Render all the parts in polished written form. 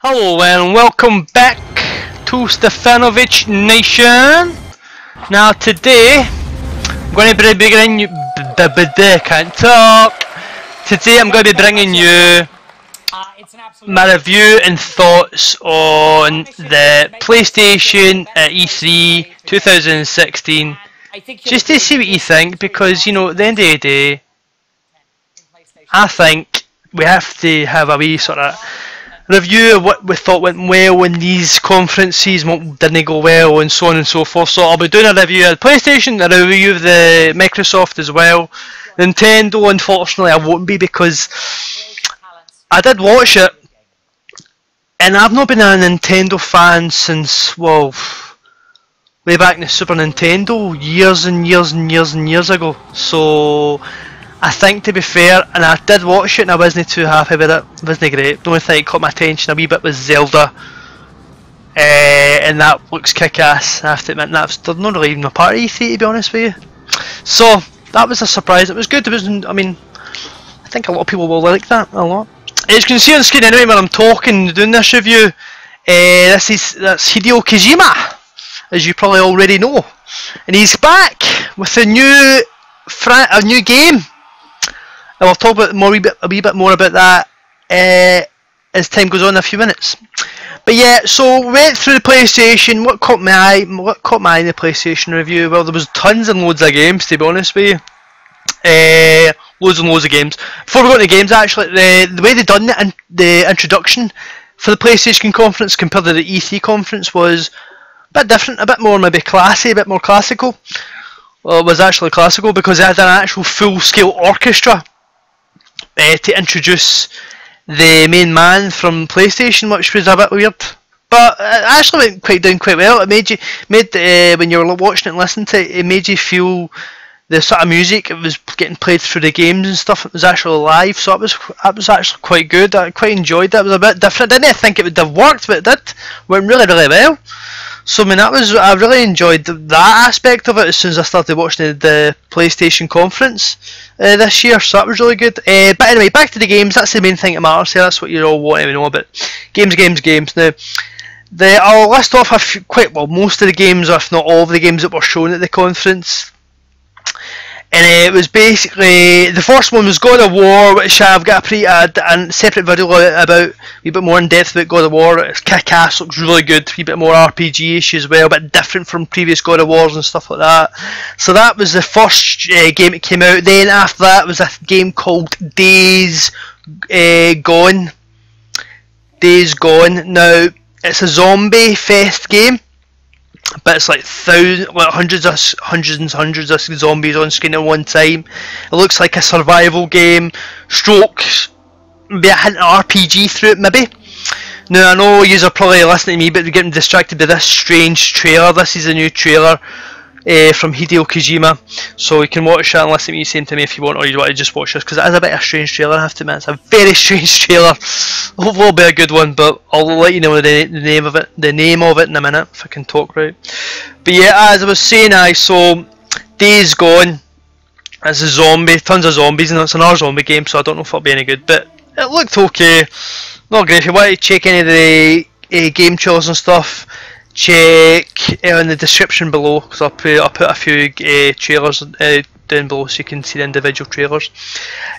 Hello and welcome back to Stefanovic Nation. Now today I'm going to be bringing you can't talk. Today I'm going to be bringing you my review and thoughts on the PlayStation at E3 2016. Just to see what you think, because you know at the end of the day I think we have to have a wee sort of review of what we thought went well in these conferences, what didn't go well, and so on and so forth. So I'll be doing a review of the PlayStation, a review of the Microsoft as well. Nintendo, unfortunately, I won't be, because I did watch it, and I've not been a Nintendo fan since, well, way back in the Super Nintendo, years and years and years and years ago. So I think, to be fair, and I did watch it and I wasn't too happy with it. It wasn't great. The only thing that caught my attention a wee bit was Zelda, and that looks kick-ass. I have to admit, that's not really even a part of E3, to be honest with you. So that was a surprise. It was good. It wasn't. I mean, I think a lot of people will like that a lot. As you can see on the screen anyway, when I'm talking, doing this review, that's Hideo Kojima, as you probably already know, and he's back with a new game. And we'll talk about a wee bit more about that as time goes on in a few minutes. But yeah, so we went through the PlayStation. What caught my eye in the PlayStation review? Well, there was tons and loads of games, to be honest with you. Loads and loads of games. Before we go into games, actually, the way they done the introduction for the PlayStation conference compared to the E3 conference was a bit different, a bit more maybe classy, a bit more classical. Well, it was actually classical because it had an actual full-scale orchestra to introduce the main man from PlayStation, which was a bit weird, but it actually went down quite well. It made when you were watching it and listening to it, it made you feel the sort of music it was getting played through the games and stuff. It was actually live, so it was actually quite good. I quite enjoyed it. It was a bit different. I didn't think it would have worked, but it did. Went really well. So I mean, I really enjoyed that aspect of it as soon as I started watching the PlayStation conference this year. So that was really good. But anyway, back to the games. That's the main thing that matters here. That's what you all want to know about. Games. Now, I'll list off most of the games, if not all of the games that were shown at the conference. And it was basically, the first one was God of War, which I've got a separate video about, a wee bit more in depth about God of War. It's kick-ass, looks really good, a wee bit more RPG-ish as well, a bit different from previous God of Wars and stuff like that. So that was the first game that came out. Then after that was a game called Days Gone. Days Gone. Now, it's a zombie fest game, but it's like hundreds of zombies on screen at one time. It looks like a survival game, strokes maybe a hint of RPG through it, maybe. Now I know you are probably listening to me, but you're getting distracted by this strange trailer. This is a new trailer from Hideo Kojima, so you can watch that and listen to me saying to me if you want, or you want to just watch this, because it is a bit of a strange trailer, I have to admit. It's a very strange trailer. Hopefully it'll be a good one, but I'll let you know the name of it in a minute, if I can talk right. But yeah, as I was saying, so Days Gone, it's a zombie, tons of zombies, and it's another zombie game, so I don't know if it'll be any good, but it looked okay. Not great. If you want to check any of the game trailers and stuff, check in the description below, because I'll put a few trailers down below so you can see the individual trailers.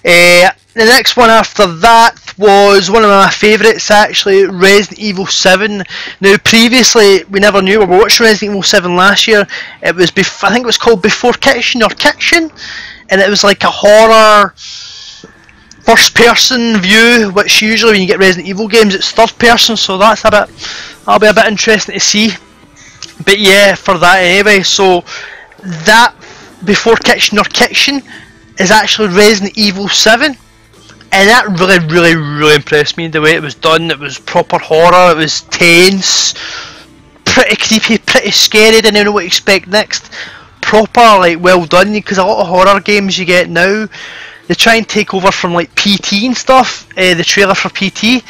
The next one after that was one of my favourites, actually, Resident Evil 7. Now previously we never knew, we were watching Resident Evil 7 last year. It was I think it was called Before Kitchen or Kitchen, and it was like a horror first person view, which usually when you get Resident Evil games it's third person, so that'll be a bit interesting to see. But yeah, for that anyway, so that Before Kitchen or Kitchen is actually Resident Evil 7, and that really impressed me, the way it was done. It was proper horror, it was tense, pretty creepy, pretty scary, didn't know what to expect next. Proper, like, well done, because a lot of horror games you get now, they try and take over from like PT and stuff, the trailer for PT,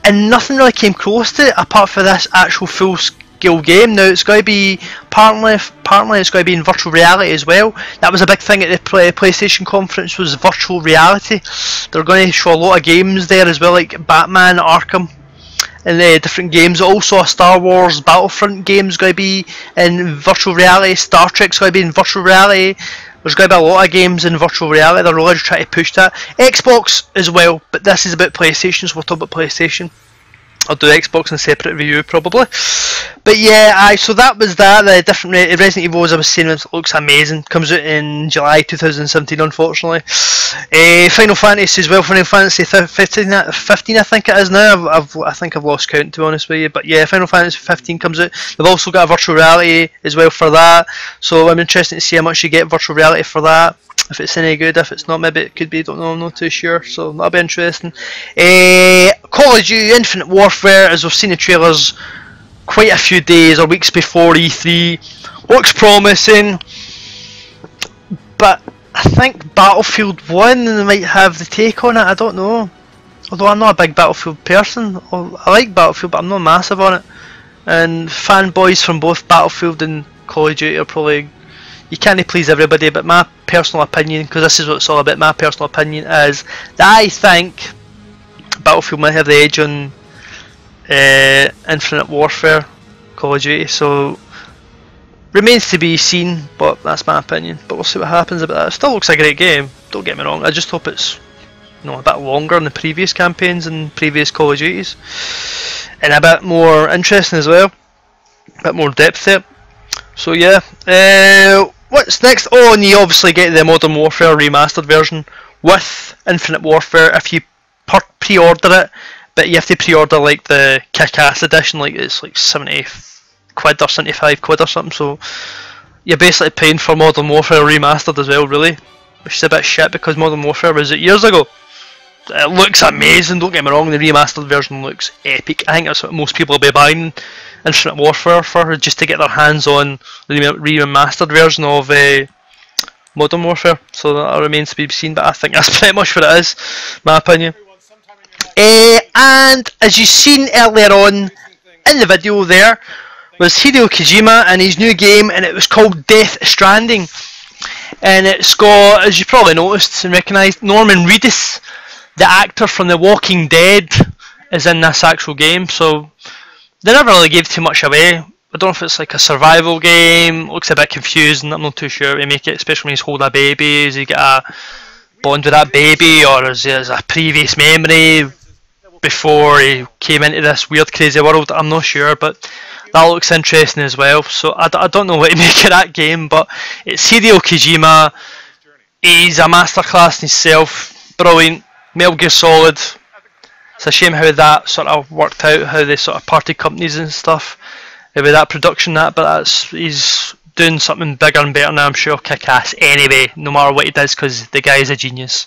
and nothing really came close to it apart from this actual full-scale game. Now it's going to be apparently it's going to be in virtual reality as well. That was a big thing at the PlayStation conference, was virtual reality. They're going to show a lot of games there as well, like Batman Arkham in different games. Also, a Star Wars Battlefront game is going to be in virtual reality. Star Trek's going to be in virtual reality. There's going to be a lot of games in virtual reality. They're really trying to push that. Xbox as well, but this is about PlayStation, so we'll talk about PlayStation. I'll do Xbox in a separate review probably. But yeah, so that was that. The different Resident Evil, as I was saying, looks amazing. Comes out in July 2017, unfortunately. Final Fantasy as well. Final Fantasy 15, I think it is now. I think I've lost count, to be honest with you. But yeah, Final Fantasy 15 comes out. They've also got a virtual reality as well for that. So I'm interested to see how much you get virtual reality for that. If it's any good, if it's not, maybe it could be, don't know, I'm not too sure, so that'll be interesting. Call of Duty Infinite Warfare, as we've seen the trailers quite a few days or weeks before E3, looks promising, but I think Battlefield 1 might have the take on it, I don't know. Although I'm not a big Battlefield person, I like Battlefield, but I'm not massive on it. And fanboys from both Battlefield and Call of Duty are probably, you can't please everybody, but my personal opinion, because this is what it's all about, my personal opinion is that I think Battlefield might have the edge on Infinite Warfare, Call of Duty, so remains to be seen, but that's my opinion. But we'll see what happens about that. It still looks like a great game, don't get me wrong, I just hope it's, you know, a bit longer than the previous campaigns and previous Call of Duties, and a bit more interesting as well, a bit more depth there. So yeah, what's next? Oh, and you obviously get the Modern Warfare remastered version with Infinite Warfare if you pre-order it, but you have to pre-order like the kick-ass edition, like it's like 70 quid or 75 quid or something, so you're basically paying for Modern Warfare remastered as well, really, which is a bit shit because Modern Warfare was it years ago. It looks amazing, don't get me wrong, the remastered version looks epic. I think that's what most people will be buying Infinite Warfare for, just to get their hands on the remastered version of Modern Warfare, so that remains to be seen, but I think that's pretty much what it is, my opinion. And as you've seen earlier on in the video there, was Hideo Kojima and his new game, and it was called Death Stranding. And it's got, as you probably noticed and recognised, Norman Reedus, the actor from The Walking Dead, is in this actual game, so they never really gave too much away. I don't know if it's like a survival game, looks a bit confusing, I'm not too sure to make it, especially when he's holding a baby. Is he get a bond with that baby, or is there a previous memory before he came into this weird crazy world? I'm not sure, but that looks interesting as well. So I don't know what to make of that game, but it's Hideo Kojima, he's a masterclass in himself, brilliant. Metal Gear Solid, it's a shame how that sort of worked out, how they sort of party companies and stuff with that production, but he's doing something bigger and better now, I'm sure. Kick ass anyway, no matter what he does, because the guy is a genius.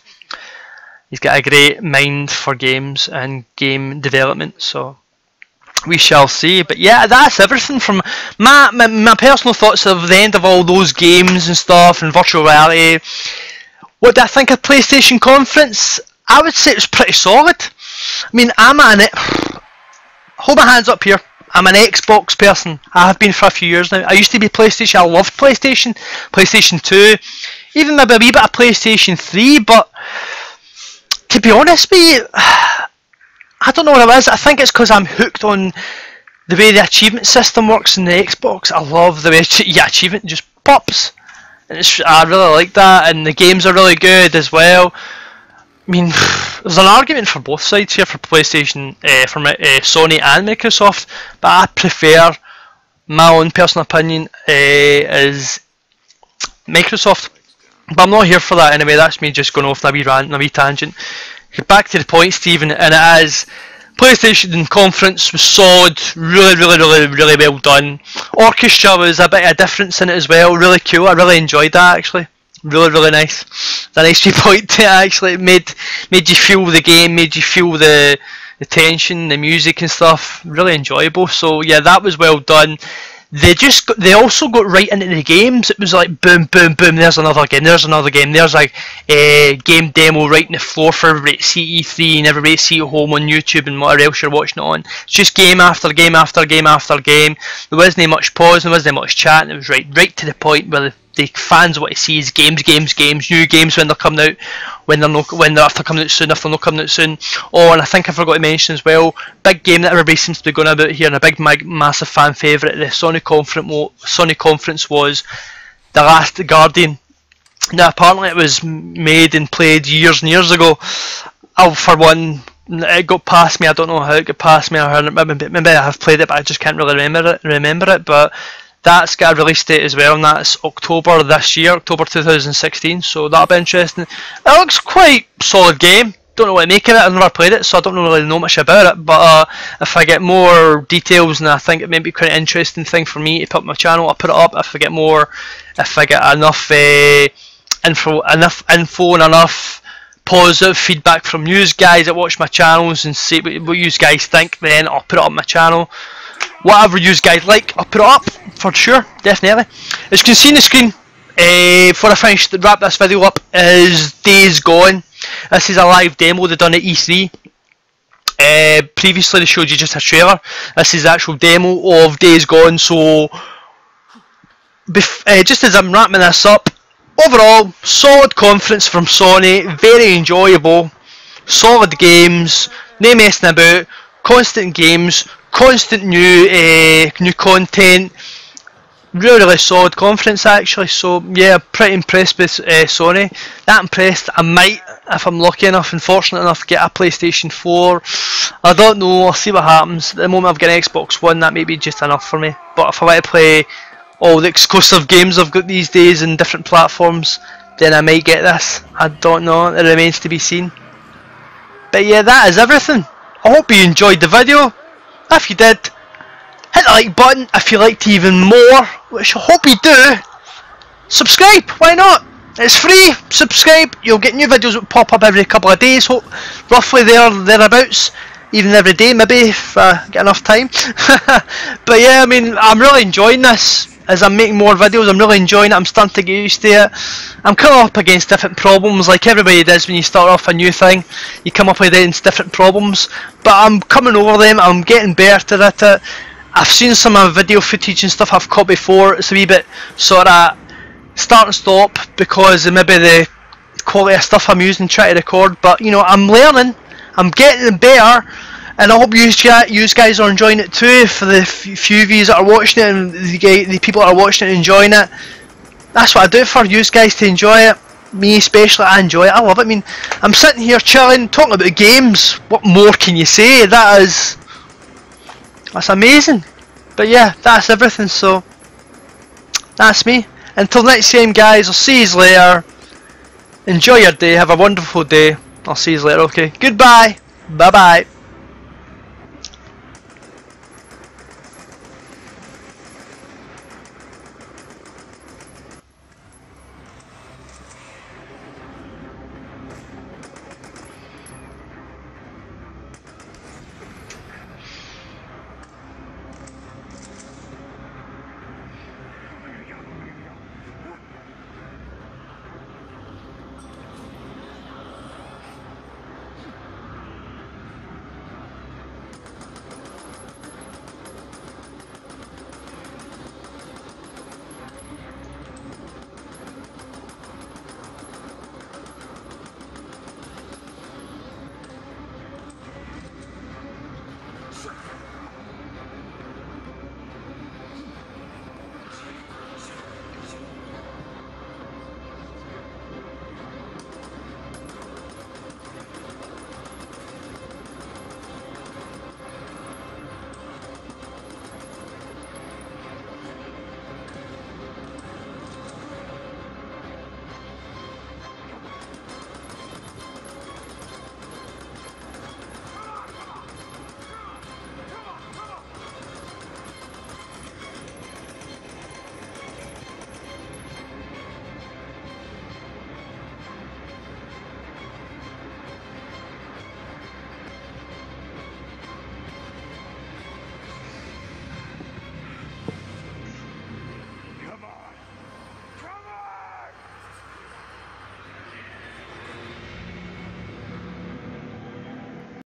He's got a great mind for games and game development, so we shall see. But yeah, that's everything from my personal thoughts of the end of all those games and stuff and virtual reality. What do I think of PlayStation Conference? I would say it was pretty solid. I mean, hold my hands up here, I'm an Xbox person. I have been for a few years now. I used to be PlayStation, I loved PlayStation, PlayStation 2, even maybe a wee bit of PlayStation 3, but to be honest with you, I don't know what it is. I think it's because I'm hooked on the way the achievement system works in the Xbox. I love the way achievement just pops. And I really like that, and the games are really good as well. I mean, there's an argument for both sides here for PlayStation, from Sony and Microsoft, but I prefer, my own personal opinion, is Microsoft. But I'm not here for that anyway, that's me just going off on a wee rant and a wee tangent. Get back to the point, Stephen, and it is, PlayStation Conference was solid, really well done. Orchestra was a bit of a difference in it as well, really cool, I really enjoyed that actually. Really nice. It's a nice wee point to it actually. It made you feel the game, made you feel the tension, the music and stuff. Really enjoyable. So yeah, that was well done. They also got right into the games. It was like boom, there's another game, there's like a game demo right in the floor for everybody to see E3 and everybody to see at home on YouTube and whatever else you're watching it on. It's just game after game after game after game. There wasn't much pause, there wasn't much chat, and it was right to the point where the fans want to see is games, new games when they're coming out, when they're after coming out soon, if they're not coming out soon. Oh, and I think I forgot to mention as well, big game that everybody seems to be going about here, and a big massive fan favourite, the Sony conference was The Last Guardian. Now apparently it was made and played years and years ago. For one, it got past me. I don't know how it got past me, or maybe I have played it, but I just can't really remember it. But that's got a release date as well, and that's October this year, October 2016. So that'll be interesting. It looks quite solid game. Don't know what to make of it. I've never played it, so I don't really know much about it. But if I get more details, and I think it may be quite an interesting thing for me to put on my channel, I'll put it up. If I get enough info and enough positive feedback from you guys that watch my channels and see what you guys think, then I'll put it up on my channel. Whatever you guys like, I'll put it up for sure, definitely. As you can see on the screen, before I finish to wrap this video up, is Days Gone. This is a live demo they done at E3. Previously they showed you just a trailer. This is the actual demo of Days Gone. So just as I'm wrapping this up, overall solid conference from Sony, very enjoyable, solid games, no messing about, constant games, constant new content. Really solid conference actually, so yeah, pretty impressed with Sony. That impressed, I might, if I'm lucky enough and fortunate enough to get a PlayStation 4. I don't know, I'll see what happens. At the moment I've got an Xbox One, that may be just enough for me. But if I want to play all the exclusive games I've got these days in different platforms, then I might get this. I don't know, it remains to be seen. But yeah, that is everything. I hope you enjoyed the video. If you did, hit the like button. If you liked even more, which I hope you do, subscribe, why not? It's free, subscribe, you'll get new videos that pop up every couple of days, roughly thereabouts, even every day maybe, if I get enough time. But yeah, I mean, I'm really enjoying this. As I'm making more videos, I'm really enjoying it, I'm starting to get used to it. I'm coming up against different problems, like everybody does when you start off a new thing. You come up against different problems, but I'm coming over them, I'm getting better at it. I've seen some of the video footage and stuff I've caught before. It's a wee bit sort of start and stop because of maybe the quality of stuff I'm using to try to record, but you know, I'm learning, I'm getting better, and I hope you guys are enjoying it too. For the few of you that are watching it and the people that are watching it enjoying it, that's what I do for you guys, to enjoy it. Me especially, I enjoy it, I love it. I mean, I'm sitting here chilling, talking about games. What more can you say? That's amazing. But yeah, that's everything, so that's me. Until next time guys, I'll see you later. Enjoy your day, have a wonderful day. I'll see you later, okay? Goodbye, bye bye.